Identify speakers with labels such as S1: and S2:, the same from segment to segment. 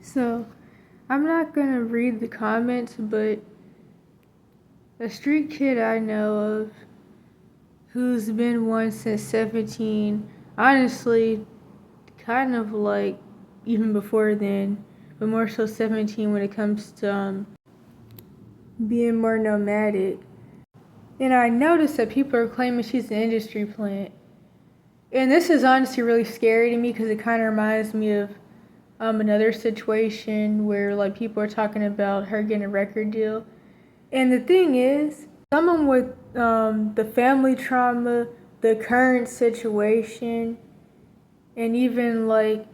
S1: So, I'm not gonna read the comments, but a street kid I know of who's been one since 17, honestly, kind of like even before then, but more so 17 when it comes to being more nomadic. And I noticed that people are claiming she's an industry plant. And this is honestly really scary to me because it kind of reminds me of another situation where like people are talking about her getting a record deal. And the thing is, someone with the family trauma, the current situation, and even like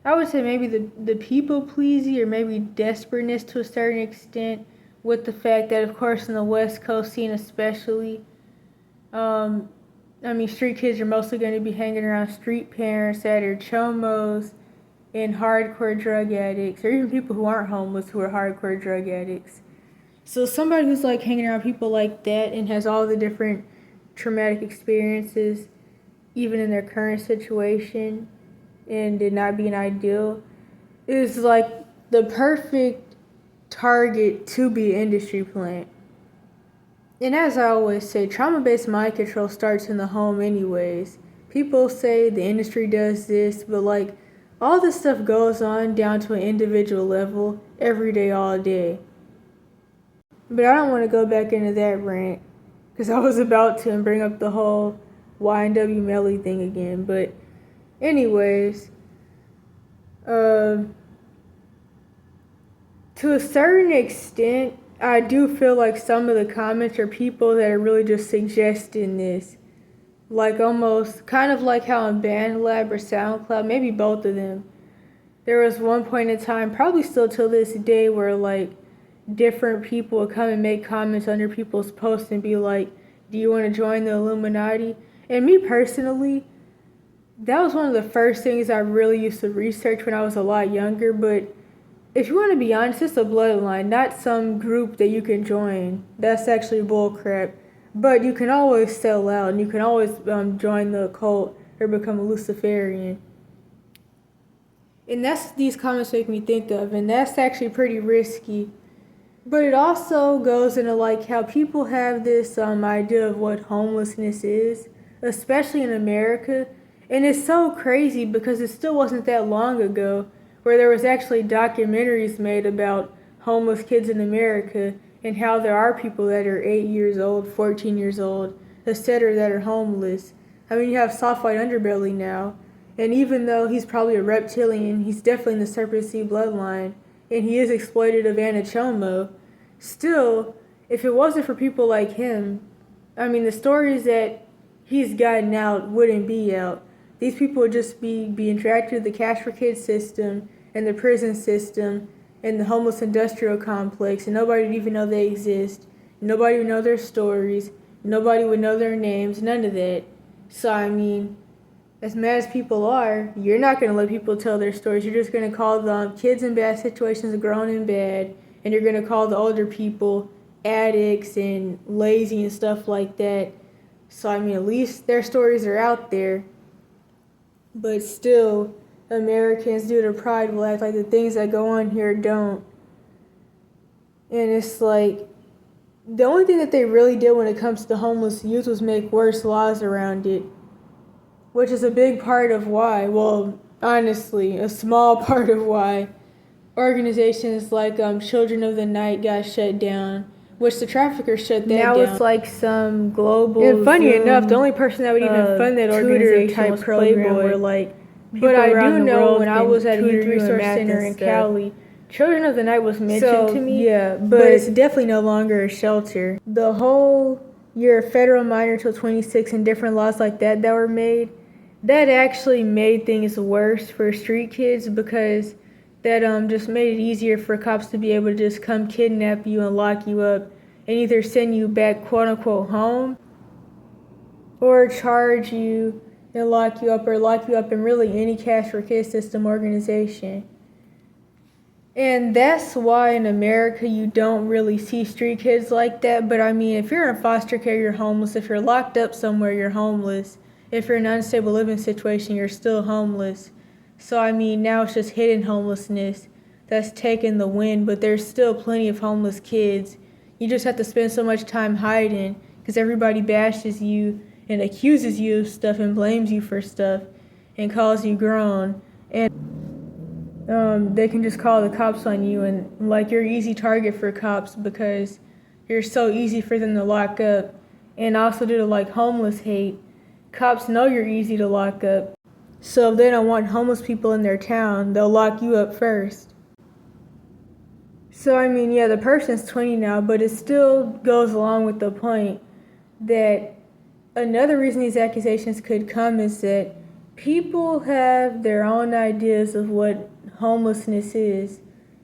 S1: I would say maybe the people pleasing or maybe desperateness to a certain extent, with the fact that of course in the West Coast scene especially, street kids are mostly going to be hanging around street parents that are chomos and hardcore drug addicts, or even people who aren't homeless who are hardcore drug addicts. So somebody who's like hanging around people like that and has all the different traumatic experiences, even in their current situation, and it not being ideal, is like the perfect target to be an industry plant. And as I always say, trauma-based mind control starts in the home anyways. People say the industry does this, but like all this stuff goes on down to an individual level every day, all day. But I don't want to go back into that rant because I was about to and bring up the whole YNW Melly thing again. But anyways, to a certain extent, I do feel like some of the comments are people that are really just suggesting this. Like almost kind of like how in BandLab or SoundCloud, maybe both of them, there was one point in time, probably still till this day, where like different people would come and make comments under people's posts and be like, do you want to join the Illuminati? And me personally, that was one of the first things I really used to research when I was a lot younger. But if you want to be honest, it's a bloodline, not some group that you can join. That's actually bullcrap. But you can always sell out, and you can always join the occult or become a Luciferian. And that's what these comments make me think of, and that's actually pretty risky. But it also goes into like how people have this idea of what homelessness is, especially in America. And it's so crazy because it still wasn't that long ago where there was actually documentaries made about homeless kids in America and how there are people that are 8 years old, 14 years old, etc. that are homeless. I mean, you have Soft White Underbelly now, and even though he's probably a reptilian, he's definitely in the Serpent Sea bloodline, and he is exploitative and a chomo. Still, if it wasn't for people like him, I mean, the stories that he's gotten out wouldn't be out. These people would just be tracked through the Cash for Kids system and the prison system and the homeless industrial complex, and nobody would even know they exist. Nobody would know their stories. Nobody would know their names. None of that. So, I mean, as mad as people are, you're not going to let people tell their stories. You're just going to call them kids in bad situations grown and bad, and you're going to call the older people addicts and lazy and stuff like that. So, I mean, at least their stories are out there. But still, Americans, due to pride, will act like the things that go on here don't. And it's like, the only thing that they really did when it comes to homeless youth was make worse laws around it. Which is a big part of why, well, honestly, a small part of why organizations like Children of the Night got shut down, which the traffickers shut that
S2: now
S1: down.
S2: Now it's like some global
S1: and funny
S2: Zoom,
S1: enough, the only person that would even fund that organization
S2: type
S1: was
S2: program
S1: Playboy.
S2: where like
S1: but I do know when I was at a
S2: tutor
S1: youth
S2: you in
S1: resource
S2: math
S1: center
S2: and
S1: in
S2: stuff.
S1: Cali, Children of the Night was mentioned to me.
S2: Yeah,
S1: but it's definitely no longer a shelter. The whole you're a federal minor till 26 and different laws like that were made, that actually made things worse for street kids because that just made it easier for cops to be able to just come kidnap you and lock you up and either send you back quote unquote home or charge you and lock you up in really any cash for kids system organization. And that's why in America you don't really see street kids like that. But I mean, if you're in foster care, you're homeless. If you're locked up somewhere, you're homeless. If you're in an unstable living situation, you're still homeless. So I mean, now it's just hidden homelessness. that's taken the win, but there's still plenty of homeless kids. You just have to spend so much time hiding because everybody bashes you and accuses you of stuff and blames you for stuff and calls you grown. And they can just call the cops on you, and like you're an easy target for cops because you're so easy for them to lock up. And also due to like homeless hate, cops know you're easy to lock up. So if they don't want homeless people in their town, they'll lock you up first. So I mean, yeah, the person's 20 now, but it still goes along with the point that another reason these accusations could come is that people have their own ideas of what homelessness is,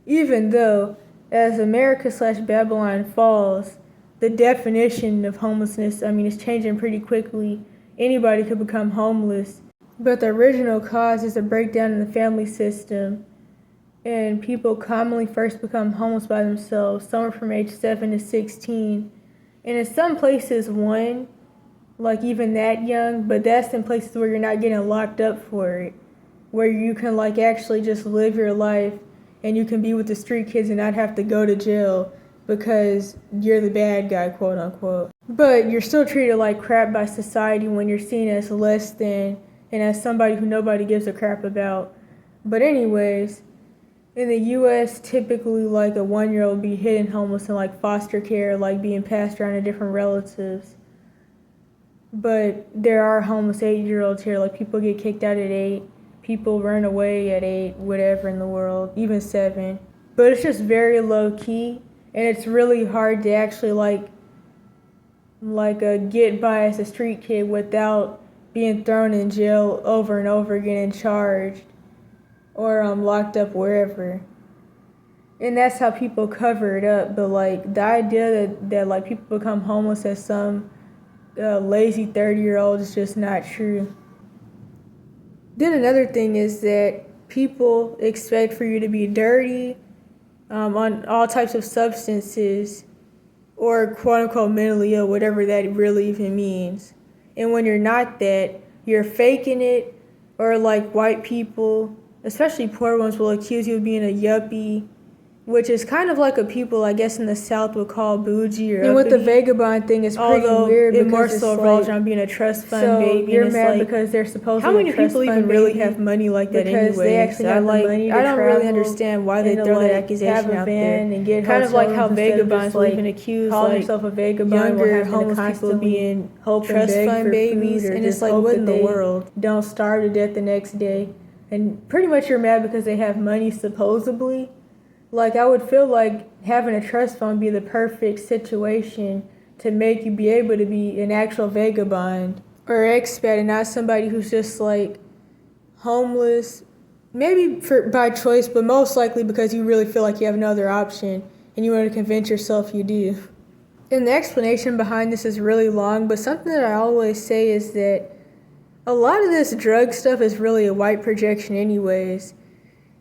S1: even though as America/Babylon falls, the definition of homelessness, is changing pretty quickly. Anybody could become homeless, but the original cause is a breakdown in the family system, and people commonly first become homeless by themselves, somewhere from age 7 to 16, and in some places 1, like even that young, but that's in places where you're not getting locked up for it, where you can like actually just live your life and you can be with the street kids and not have to go to jail because you're the bad guy, quote unquote. But you're still treated like crap by society when you're seen as less than and as somebody who nobody gives a crap about. But anyways, in the US, typically like a 1-year-old will be hidden homeless in like foster care, like being passed around to different relatives. But there are homeless 8-year-olds here, like people get kicked out at 8, people run away at 8, whatever in the world, even 7. But it's just very low key, and it's really hard to actually get by as a street kid without being thrown in jail over and over again and charged or locked up wherever. And that's how people cover it up. But like the idea that like people become homeless as some lazy 30-year-old is just not true. Then another thing is that people expect for you to be dirty, on all types of substances, or quote unquote mentally ill, whatever that really even means. And when you're not that, you're faking it, or like white people, especially poor ones, will accuse you of being a yuppie, which is kind of like a people I guess in the South would call bougie or uppity. And with the vagabond thing, it's pretty weird because it more so revolves around being a trust fund baby. You're mad because they're supposed to. How many people even really have money like that anyway? Because they actually have the money to travel. I don't really understand why they throw that accusation out there. And get kind of like how vagabonds will even accuse calling yourself a vagabond, younger homeless people being trust fund babies, and it's like what in the world? Don't starve to death the next day, and pretty much you're mad because they have money supposedly. Like, I would feel like having a trust fund be the perfect situation to make you be able to be an actual vagabond or expat and not somebody who's just, like, homeless. Maybe by choice, but most likely because you really feel like you have no other option and you want to convince yourself you do. And the explanation behind this is really long, but something that I always say is that a lot of this drug stuff is really a white projection anyways.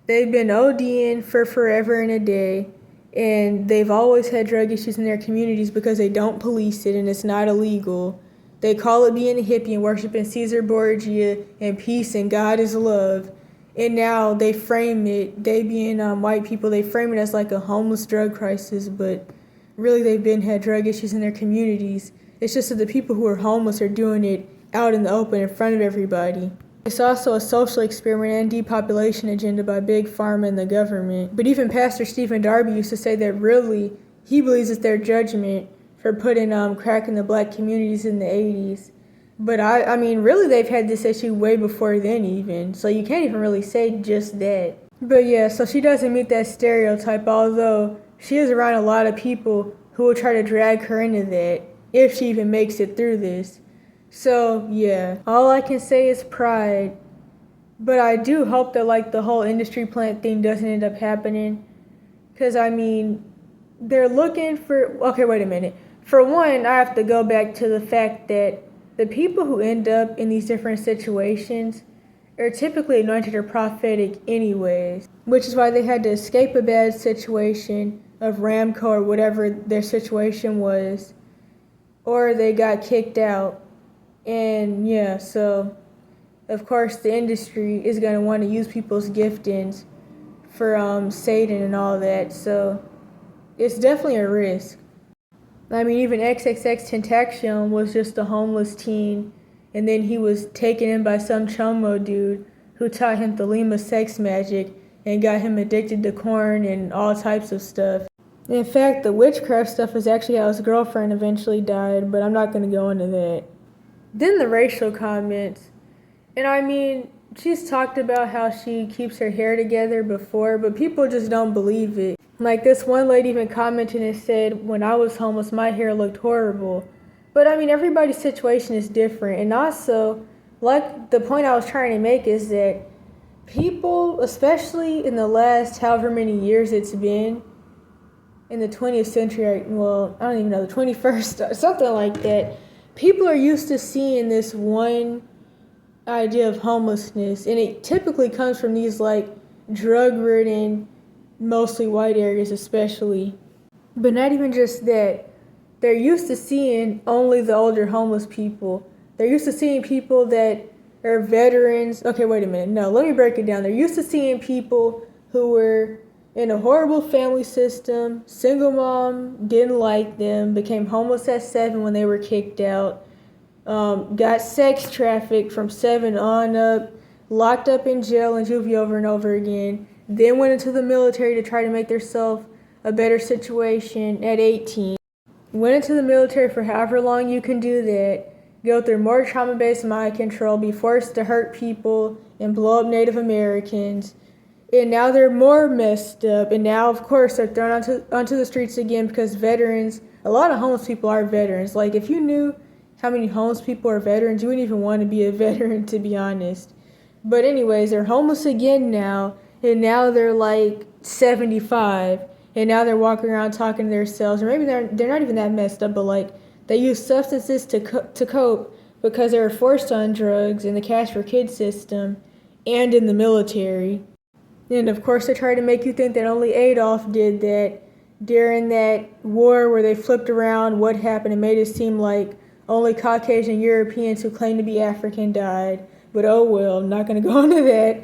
S1: They've been ODing for forever and a day, and they've always had drug issues in their communities because they don't police it and it's not illegal. They call it being a hippie and worshiping Caesar Borgia and peace and God is love. And now they frame it, they being white people, they frame it as like a homeless drug crisis, but really they've had drug issues in their communities. It's just that the people who are homeless are doing it out in the open in front of everybody. It's also a social experiment and depopulation agenda by Big Pharma and the government. But even Pastor Stephen Darby used to say that really he believes it's their judgment for putting crack in the black communities in the 80s. But I mean, really they've had this issue way before then even. So you can't even really say just that. But yeah, so she doesn't meet that stereotype, although she is around a lot of people who will try to drag her into that if she even makes it through this. So, yeah, all I can say is pride. But I do hope that, like, the whole industry plant thing doesn't end up happening. Because, I mean, they're looking for... Okay, wait a minute. For one, I have to go back to the fact that the people who end up in these different situations are typically anointed or prophetic anyways. Which is why they had to escape a bad situation of Ramco or whatever their situation was. Or they got kicked out. And yeah, so of course the industry is going to want to use people's giftings for Satan and all that. So it's definitely a risk. I mean, even XXX was just a homeless teen, and then he was taken in by some chomo dude who taught him Thelema sex magic and got him addicted to corn and all types of stuff. In fact, the witchcraft stuff is actually how his girlfriend eventually died, but I'm not going to go into that. Then the racial comments. And I mean, she's talked about how she keeps her hair together before, but people just don't believe it. Like this one lady even commented and said, when I was homeless, my hair looked horrible. But I mean, everybody's situation is different. And also, like the point I was trying to make is that people, especially in the last however many years it's been, in the 20th century, well, I don't even know, the 21st, something like that, people are used to seeing this one idea of homelessness, and it typically comes from these like drug-ridden, mostly white areas especially. But not even just that, they're used to seeing only the older homeless people. They're used to seeing people that are veterans. Okay, wait a minute, no, let me break it down. They're used to seeing people who were in a horrible family system, single mom, didn't like them, became homeless at 7 when they were kicked out, got sex trafficked from 7 on up, locked up in jail and juvie over and over again, then went into the military to try to make themselves a better situation at 18. Went into the military for however long you can do that, go through more trauma-based mind control, be forced to hurt people and blow up Native Americans, and now they're more messed up, and now of course they're thrown onto the streets again because veterans, a lot of homeless people are veterans. Like if you knew how many homeless people are veterans, you wouldn't even want to be a veteran, to be honest. But anyways, they're homeless again now, and now they're like 75, and now they're walking around talking to themselves, or maybe they're not even that messed up, but like they use substances to cope because they were forced on drugs in the Cash for Kids system and in the military. And of course they try to make you think that only Adolf did that during that war where they flipped around what happened and made it seem like only Caucasian Europeans who claim to be African died. But oh well, I'm not going to go into that.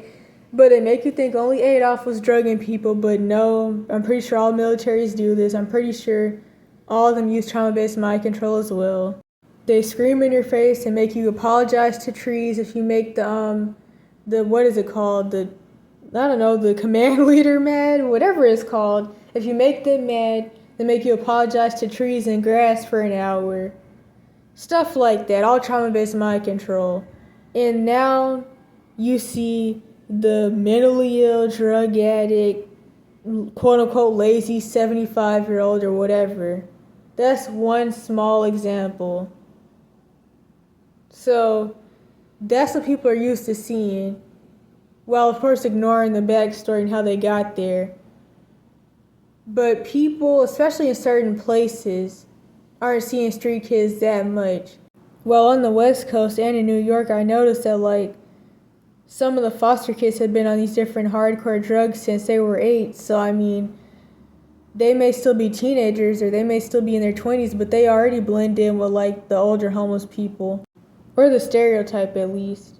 S1: But they make you think only Adolf was drugging people, but no, I'm pretty sure all militaries do this. I'm pretty sure all of them use trauma-based mind control as well. They scream in your face and make you apologize to trees if you make the what is it called? The command leader mad, whatever it's called. If you make them mad, they make you apologize to trees and grass for an hour. Stuff like that, all trauma-based mind control. And now you see the mentally ill, drug addict, quote-unquote lazy 75-year-old or whatever. That's one small example. So that's what people are used to seeing. Well, of course, ignoring the backstory and how they got there. But people, especially in certain places, aren't seeing street kids that much. Well, on the West Coast and in New York, I noticed that, like, some of the foster kids had been on these different hardcore drugs since they were 8. So, I mean, they may still be teenagers or they may still be in their 20s, but they already blend in with, like, the older homeless people. Or the stereotype, at least.